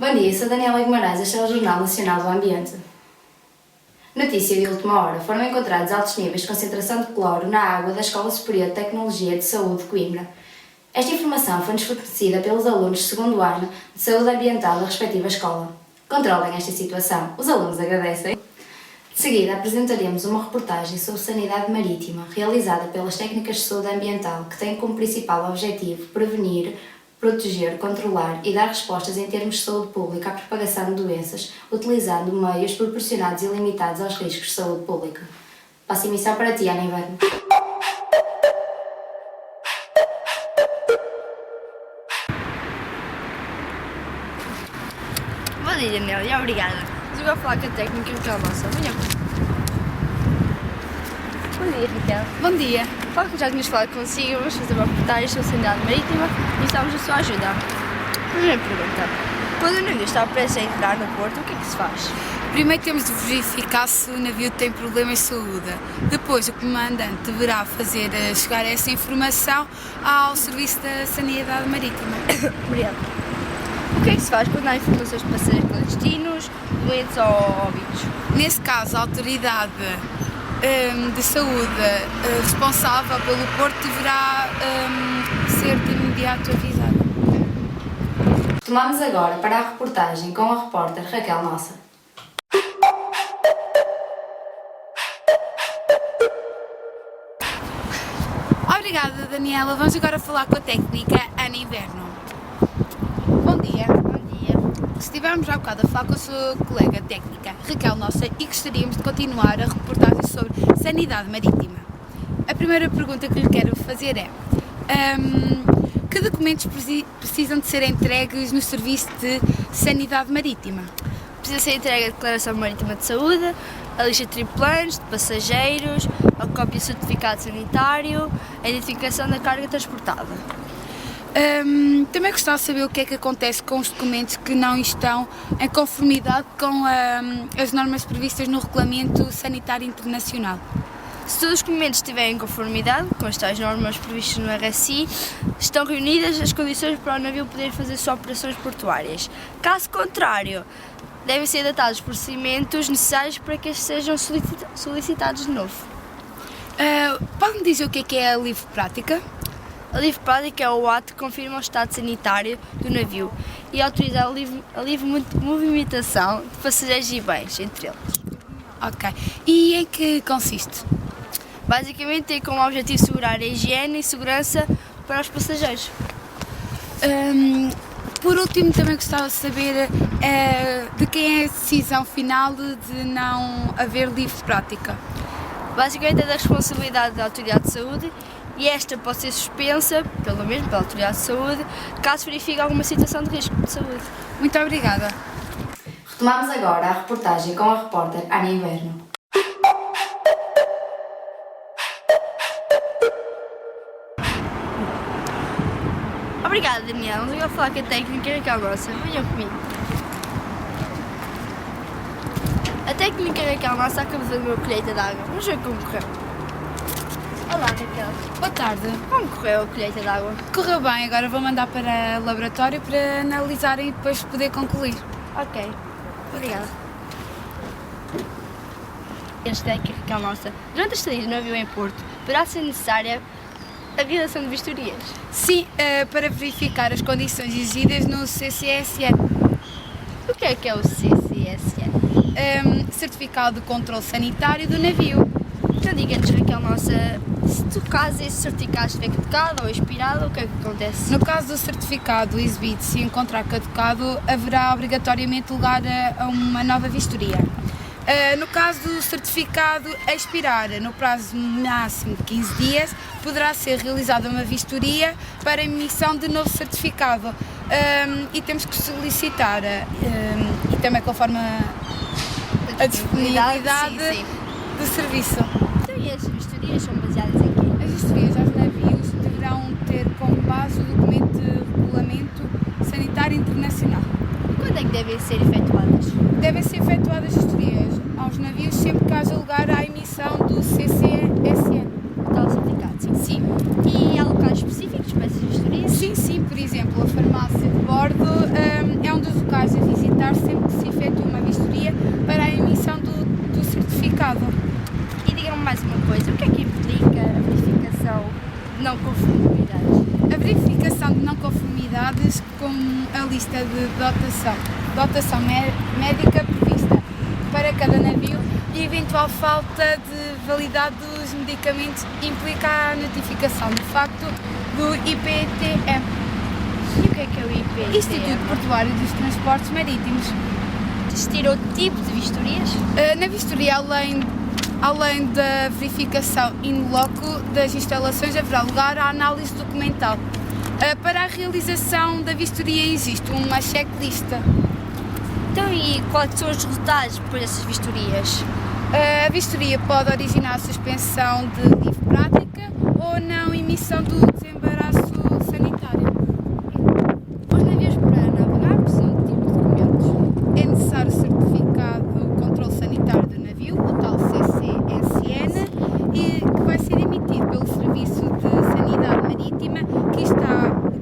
Bom dia, sou Daniela Guimarães, este é o Jornal Nacional do Ambiente. Notícia de última hora: foram encontrados altos níveis de concentração de cloro na água da Escola Superior de Tecnologia de Saúde de Coimbra. Esta informação foi-nos fornecida pelos alunos de 2º ano de Saúde Ambiental da respectiva escola. Controlem esta situação, os alunos agradecem. De seguida apresentaremos uma reportagem sobre sanidade marítima, realizada pelas técnicas de saúde ambiental, que tem como principal objetivo prevenir, proteger, controlar e dar respostas em termos de saúde pública à propagação de doenças, utilizando meios proporcionados e limitados aos riscos de saúde pública. Passo a emissão para ti, Ana Inverno. Bom dia, Daniela, e obrigada. Mas eu vou falar com a técnica Raquel Nossa. Venha comigo. Bom dia, Raquel. Bom dia. Falo que já tínhamos falado consigo, vamos fazer uma reportagem sobre sanidade marítima e estamos a sua ajuda. Primeira pergunta: quando o navio está prestes a entrar no porto, o que é que se faz? Primeiro temos de verificar se o navio tem problemas de saúde. Depois o comandante deverá fazer chegar essa informação ao Serviço da Sanidade Marítima. Obrigada. O que é que se faz quando há informações de passageiros clandestinos, doentes ou óbitos? Nesse caso, a autoridade de saúde responsável pelo porto deverá ser de imediato avisada. Tomamos agora para a reportagem com a repórter Raquel Nossa. Obrigada, Daniela. Vamos agora falar com a técnica Ana Inverno. Bom dia. Bom dia. Estivemos já há bocado a falar com a sua colega técnica Raquel Nossa e gostaríamos de continuar a reportagem sobre sanidade marítima. A primeira pergunta que lhe quero fazer é: que documentos precisam de ser entregues no Serviço de Sanidade Marítima? Precisa ser entregue a Declaração Marítima de Saúde, a lista de tripulantes, de passageiros, a cópia do certificado sanitário, a identificação da carga transportada. Também gostava de saber o que é que acontece com os documentos que não estão em conformidade com as normas previstas no Regulamento Sanitário Internacional. Se todos os documentos estiverem em conformidade com as tais normas previstas no RSI, estão reunidas as condições para o navio poder fazer suas operações portuárias. Caso contrário, devem ser datados os procedimentos necessários para que estes sejam solicitados de novo. Pode-me dizer o que é a livre prática? A livre prática é o ato que confirma o estado sanitário do navio e autoriza a livre movimentação de passageiros e bens, entre eles. Ok. E em que consiste? Basicamente tem como objetivo assegurar a higiene e segurança para os passageiros. Por último, também gostava de saber de quem é a decisão final de não haver livre prática. Basicamente é da responsabilidade da Autoridade de Saúde e esta pode ser suspensa, pelo menos pela Autoridade de Saúde, caso verifique alguma situação de risco de saúde. Muito obrigada. Retomamos agora a reportagem com a repórter Ana Inverno. Obrigada, Daniela. Vamos agora falar com a técnica Raquel Nossa. Venham comigo. A técnica Raquel Nossa acaba de fazer uma colheita de água. Vamos ver como correu. Olá, Raquel. Boa tarde. Como correu a colheita de água? Correu bem, agora vou mandar para o laboratório para analisarem e depois poder concluir. Ok. Obrigada. Este técnica Raquel Nossa. Durante a estadia do navio em Porto, poderá ser necessária a realização de vistorias? Sim, para verificar as condições exigidas no CCSN. O que é o CCSN? Certificado de Controle Sanitário do Navio. Então diga-nos, Raquel Nossa, se tu caso esse certificado estiver caducado ou expirado, o que é que acontece? No caso do certificado exibido se encontrar caducado, haverá obrigatoriamente lugar a uma nova vistoria. No caso do certificado a expirar, no prazo máximo de 15 dias, poderá ser realizada uma vistoria para a emissão de novo certificado e temos que solicitar, e também conforme a disponibilidade sim. do serviço. Então e as vistorias são baseadas em quê? As vistorias aos navios deverão ter como base o documento de Regulamento Sanitário Internacional. Quando é que devem ser efetuadas? Devem ser efetuadas vistorias aos navios sempre que haja lugar à emissão do CCSN. O tal certificado, sim. Sim. E há locais específicos para essas vistorias? Sim, por exemplo, a farmácia de bordo é um dos locais a visitar. de não conformidades? A verificação de não conformidades com a lista de dotação médica prevista para cada navio e eventual falta de validade dos medicamentos implica a notificação do facto do IPTM, E o que é o IPTM? Instituto Portuário dos Transportes Marítimos. Existir outro tipo de vistorias? Na vistoria, além da verificação in loco das instalações, haverá lugar à análise documental. Para a realização da vistoria existe uma checklist. Então, e quais são os resultados depois dessas vistorias? A vistoria pode originar suspensão de livre prática ou não emissão do desembaraço sanitário. Os navios para navegar precisam de tipo de documentos? É necessário certificado controle sanitário do navio, o tal CCSN, e que vai ser emitido pelo Serviço de Sanidade Marítima,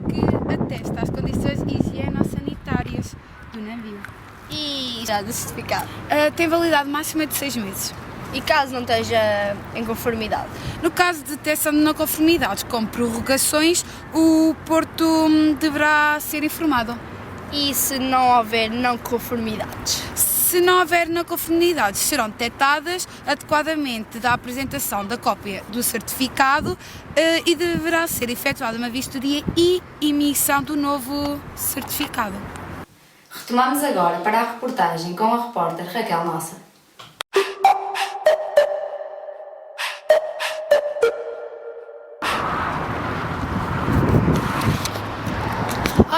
que atesta as condições higieno-sanitárias do navio. E já do certificado? Tem validade máxima de 6 meses. E caso não esteja em conformidade? No caso de detecção de não conformidades com prorrogações, o Porto deverá ser informado. E se não houver não conformidades? Se não houver não conformidades, serão detectadas adequadamente da apresentação da cópia do certificado e deverá ser efetuada uma vistoria e emissão do novo certificado. Retomamos agora para a reportagem com a repórter Raquel Nossa.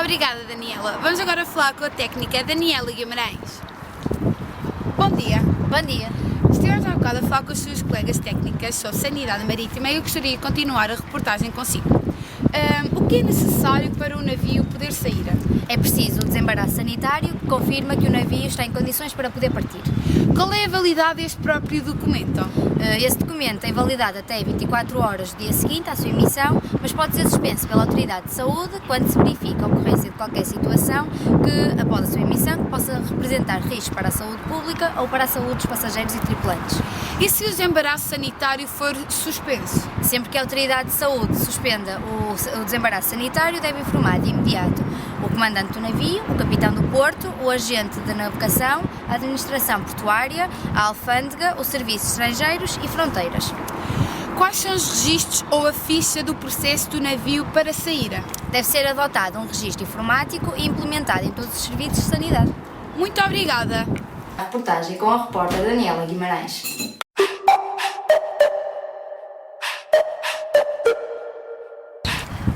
Obrigada, Daniela. Vamos agora falar com a técnica Daniela Guimarães. Bom dia. Bom dia. Estivemos há bocado a falar com as suas colegas técnicas sobre sanidade marítima e eu gostaria de continuar a reportagem consigo. O que é necessário para o navio poder sair? É preciso o desembaraço sanitário que confirma que o navio está em condições para poder partir. Qual é a validade deste próprio documento? Esse documento tem validade até 24 horas do dia seguinte à sua emissão, mas pode ser suspenso pela Autoridade de Saúde quando se verifica a ocorrência de qualquer situação que, após a sua emissão, possa representar risco para a saúde pública ou para a saúde dos passageiros e tripulantes. E se o desembaraço sanitário for suspenso? Sempre que a Autoridade de Saúde suspenda o desembaraço sanitário, deve informar de imediato o comandante do navio, o capitão do porto, o agente de navegação, a administração portuária, a alfândega, os serviços estrangeiros e fronteiras. Quais são os registros ou a ficha do processo do navio para sair? Deve ser adotado um registro informático e implementado em todos os serviços de sanidade. Muito obrigada! A reportagem com a repórter Daniela Guimarães.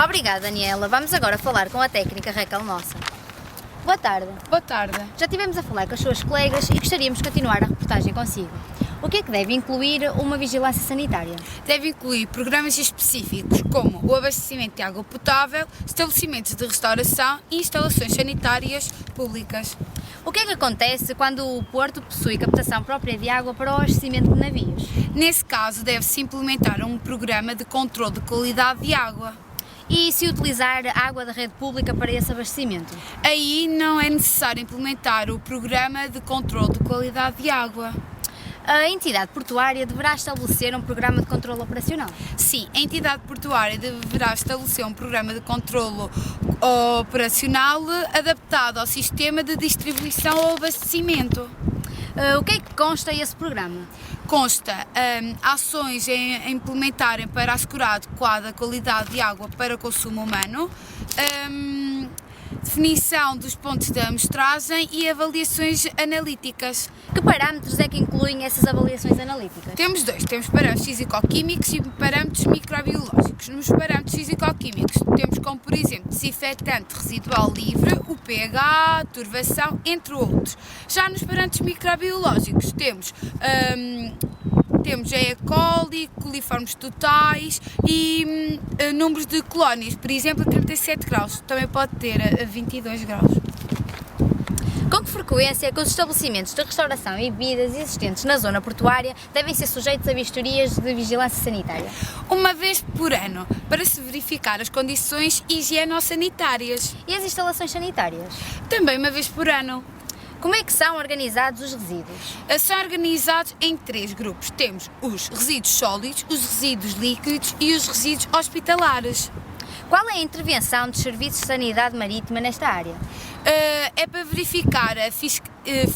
Obrigada, Daniela. Vamos agora falar com a técnica Raquel Nossa. Boa tarde. Boa tarde. Já estivemos a falar com as suas colegas e gostaríamos de continuar a reportagem consigo. O que é que deve incluir uma vigilância sanitária? Deve incluir programas específicos como o abastecimento de água potável, estabelecimentos de restauração e instalações sanitárias públicas. O que é que acontece quando o porto possui captação própria de água para o abastecimento de navios? Nesse caso, deve-se implementar um programa de controle de qualidade de água. E se utilizar água da rede pública para esse abastecimento? Aí não é necessário implementar o programa de controle de qualidade de água. A entidade portuária deverá estabelecer um programa de controle operacional? Sim, a entidade portuária deverá estabelecer um programa de controle operacional adaptado ao sistema de distribuição ou abastecimento. O que é que consta esse programa? Consta ações a implementarem para assegurar adequada qualidade de água para consumo humano, definição dos pontos de amostragem e avaliações analíticas. Que parâmetros é que incluem essas avaliações analíticas? Temos dois, temos parâmetros físico-químicos e parâmetros microbiológicos. Nos parâmetros físico-químicos temos como, por exemplo, desinfetante residual livre, o pH, turvação, entre outros. Já nos parâmetros microbiológicos temos E. coli, coliformes totais e números de colónias, por exemplo, a 37 graus, também pode ter a 22 graus. Com que frequência é que os estabelecimentos de restauração e bebidas existentes na zona portuária devem ser sujeitos a vistorias de vigilância sanitária? Uma vez por ano, para se verificar as condições higieno-sanitárias. E as instalações sanitárias? Também uma vez por ano. Como é que são organizados os resíduos? São organizados em 3 grupos. Temos os resíduos sólidos, os resíduos líquidos e os resíduos hospitalares. Qual é a intervenção dos serviços de sanidade marítima nesta área? É para verificar,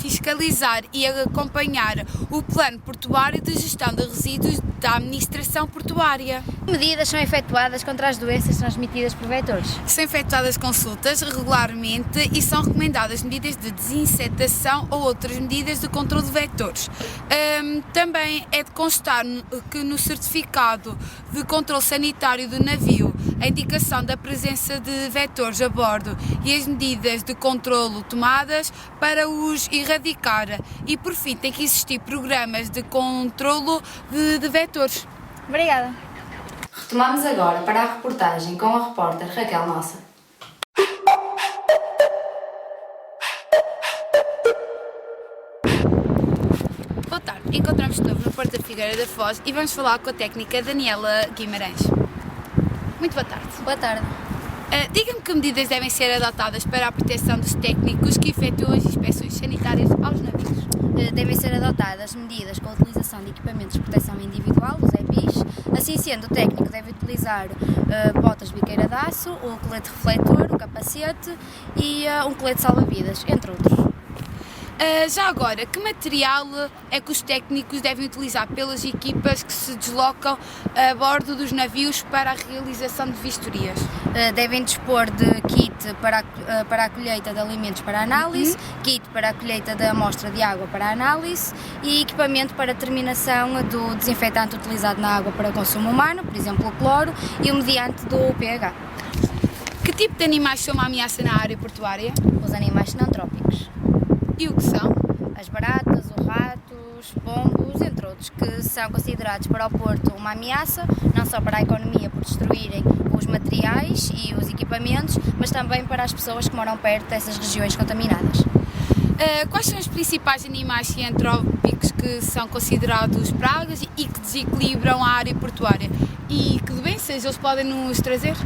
fiscalizar e acompanhar o plano portuário de gestão de resíduos da administração portuária. Que medidas são efetuadas contra as doenças transmitidas por vetores? São efetuadas consultas regularmente e são recomendadas medidas de desinsetação ou outras medidas de controle de vetores. Também é de constar que no certificado de controle sanitário do navio a indicação da presença de vetores a bordo e as medidas de controlo tomadas para os erradicar. E por fim tem que existir programas de controlo de vetores. Obrigada. Retomamos agora para a reportagem com a repórter Raquel Nossa. Boa tarde, encontramos-nos de novo no Porto da Figueira da Foz e vamos falar com a técnica Daniela Guimarães. Muito boa tarde. Boa tarde. Diga-me que medidas devem ser adotadas para a proteção dos técnicos que efetuam as inspeções sanitárias aos navios. Devem ser adotadas medidas com a utilização de equipamentos de proteção individual, os EPIs. Assim sendo, o técnico deve utilizar botas de biqueira de aço, o colete refletor, o capacete e um colete salva-vidas, entre outros. Já agora, que material é que os técnicos devem utilizar pelas equipas que se deslocam a bordo dos navios para a realização de vistorias? Devem dispor de kit para a colheita de alimentos para análise, kit para a colheita da amostra de água para análise e equipamento para terminação do desinfetante utilizado na água para consumo humano, por exemplo o cloro, e o mediante do pH. Que tipo de animais são uma ameaça na área portuária? Os animais sinantrópicos. E o que são? As baratas, os ratos, pombos, entre outros, que são considerados para o Porto uma ameaça, não só para a economia por destruírem os materiais e os equipamentos, mas também para as pessoas que moram perto dessas regiões contaminadas. Quais são os principais animais ciantrópicos que são considerados pragas e que desequilibram a área portuária? E que doenças eles podem nos trazer?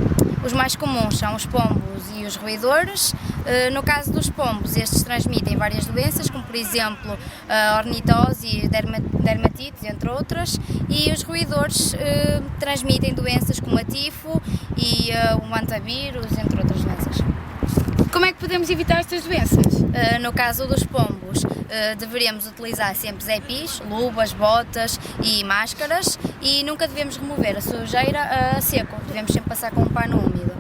Os mais comuns são os pombos e os roedores. No caso dos pombos, estes transmitem várias doenças, como por exemplo a ornitose e dermatites, entre outras, e os roedores transmitem doenças como a tifo e o antavírus, entre outras doenças. Como é que podemos evitar estas doenças? No caso dos pombos, deveríamos utilizar sempre EPIs, luvas, botas e máscaras e nunca devemos remover a sujeira a seco, devemos sempre passar com um pano úmido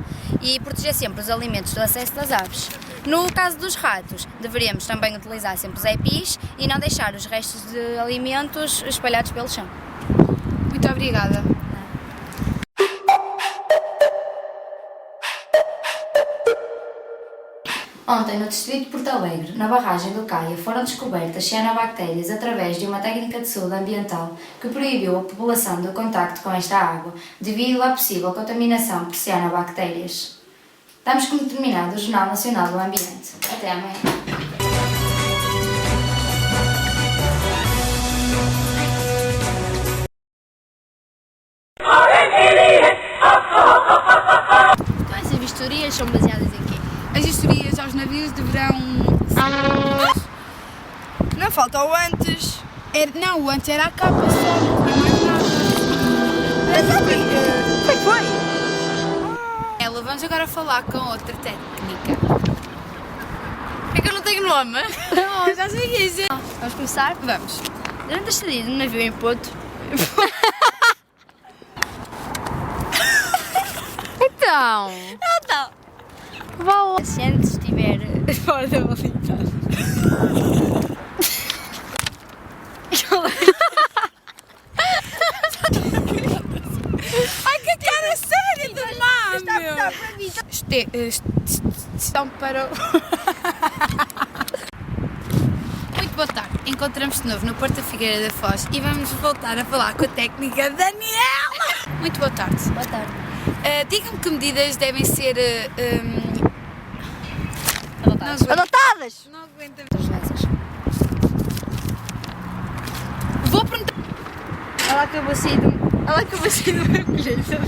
e proteger sempre os alimentos do acesso das aves. No caso dos ratos, deveríamos também utilizar sempre os EPIs e não deixar os restos de alimentos espalhados pelo chão. Muito obrigada. Ontem, no distrito de Porto Alegre, na barragem do Caia, foram descobertas cianobactérias através de uma técnica de saúde ambiental que proibiu a população do contacto com esta água, devido à possível contaminação por cianobactérias. Damos como terminado o Jornal Nacional do Ambiente. Até amanhã. Então essas vistorias são baseadas em quê? As vistorias aos navios deverão ser... Não falta o antes. Não, o antes era a capa só, não tinha mais nada. Foi. Ela, vamos agora falar com outra técnica. É que eu não tenho nome. Oh, já sei isso. Vamos começar? Vamos. Durante a estadia do navio em Porto... Então, Se antes estiver fora da validade. Ai, que cara séria do mar, meu! Estão para o... Muito boa tarde. Encontramos-nos de novo no Porto da Figueira da Foz e vamos voltar a falar com a técnica Daniela. Muito boa tarde. boa tarde. Diga-me que medidas devem ser... Adotadas! Não aguento. Outras doenças. Vou perguntar... Ela acabou assim do meu colheita.